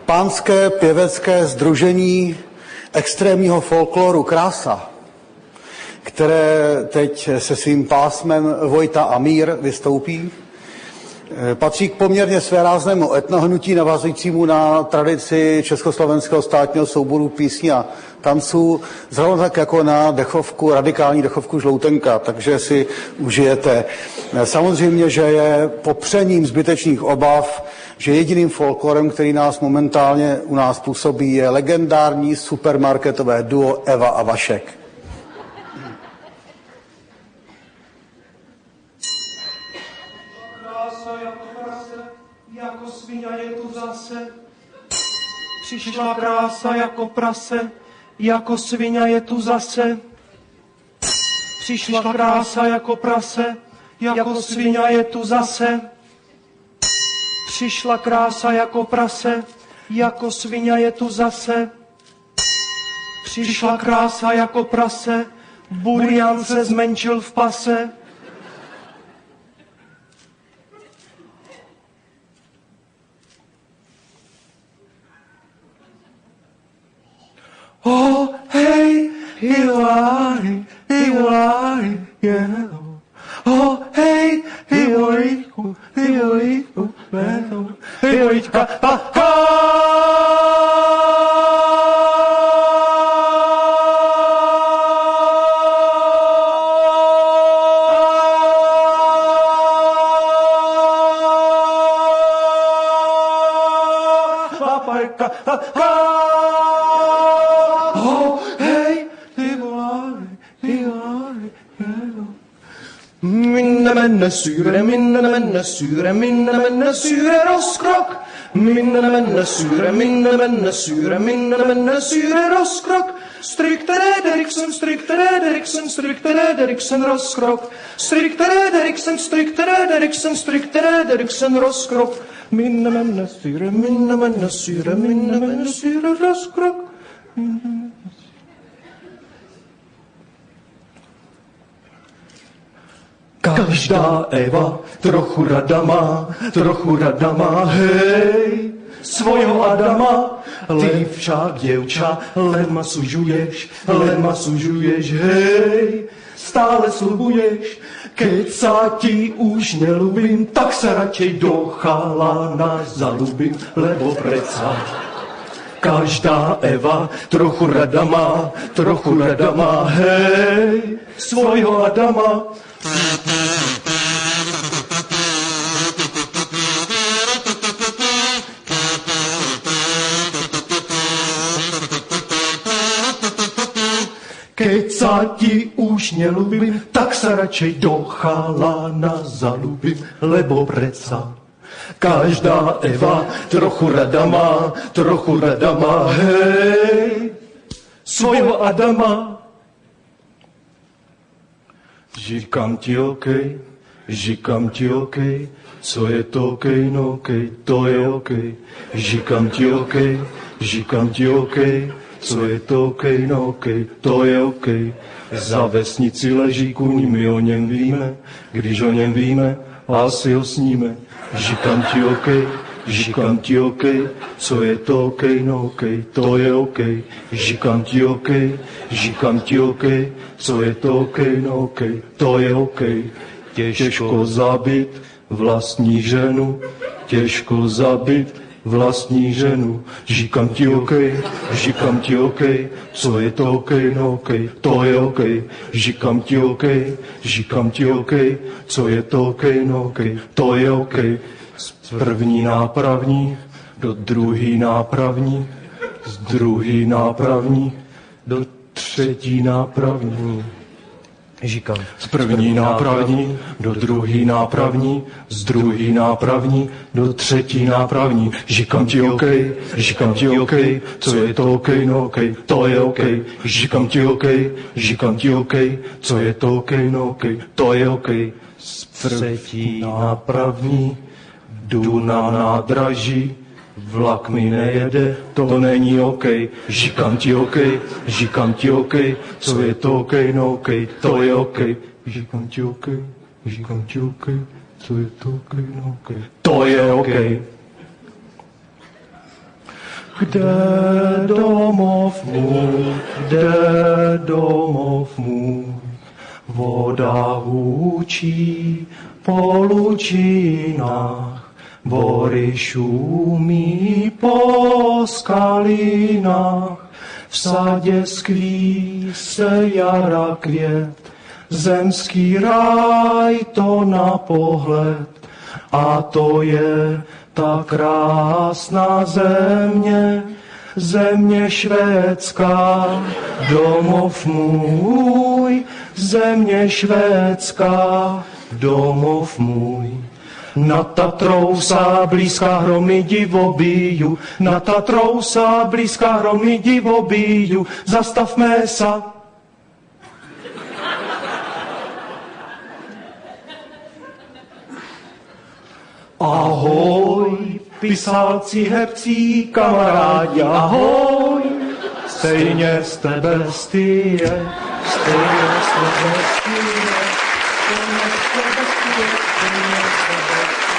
Pánské pěvecké sdružení extrémního folkloru Krása, které teď se svým pásmem Vojta a Mír vystoupí, patří k poměrně svéráznému etnohnutí navazujícímu na tradici československého státního souboru písní a tanců, zrovna tak jako na dechovku, radikální dechovku Žloutenka, takže si užijete. Samozřejmě, že je popřením zbytečných obav, že jediným folklorem, který nás momentálně u nás působí, je legendární supermarketové duo Eva a Vašek. Jako svině je tu zase, přišla krása jako prase, jako svině je tu zase. Přišla krása jako prase, jako svině je tu zase. Přišla krása jako prase, jako svině je tu zase. Přišla krása jako prase, burian se zmenšil v pase. Oh, hey, Hillary, yeah. Oh, hey, Hillary, Hillary, Minne menne syre roskrock. Minne menne syre roskrock. Stryktere Deriksen roskrock. Stryktere Deriksen roskrock. Minne menne syre roskrock. Každá Eva trochu rada má, hej, svojho Adama. Ty však, děvča, len ma sužuješ, hej, stále slubuješ, keď sa ti už nelubím, tak sa radšej do chalana zalubím, lebo preca. Každá Eva trochu rada má, hej, svojho Adama. Keď sa ti už nelubím, tak sa radšej do chalana zalubím, lebo preca. Každá Eva trochu rada má, hej, svojho Adama. Říkám ti okej, co je to okej, no okej, to je okej. Říkám ti okej, co je to okej, no okej, to je okej. Za vesnici leží kůň, my o něm víme, když o něm víme, asi ho sníme. Říkám ti okej, co je to okej, no okej, to je okej. Říkám ti okej, co je to okej, no okej, to je okej. Těžko zabít vlastní ženu, Říkám ti okej, co je to okej, no okej, to je okej. Říkám ti okej, co je to okej, no okej, to je okej. Z první nápravní do druhý nápravní, z druhý nápravní do třetí nápravní. Říkám, z první nápravní do druhý nápravní, z druhý nápravní do třetí nápravní. Říkám ti okej, co je to okej, no okej, to je okej. Říkám ti okej, co je to okej, no okej, to je okej. Z třetí nápravní jdu na nádraží, vlak mi nejede, to není okej. Říkám ti okej, co je to okej, no okej, to je okej. Říkám ti okej, co je to okej, no okej, to je okej. Kde domov můj, voda hučí po lučinách, bory šumí po skalinách, v sadě skví se jara květ, zemský ráj to na pohled, a to je ta krásná země, země švédská, domov můj, země švédská, domov můj. Nad Tatrou sa blízká hromy divobíju, nad Tatrou sa blízká hromy divobíju, zastavme sa. Ahoj, pisálci, hebcí, kamarádi, ahoj, stejně jste bestie, stejně jste bestie, stejně jste bestie, stejně jste bestie.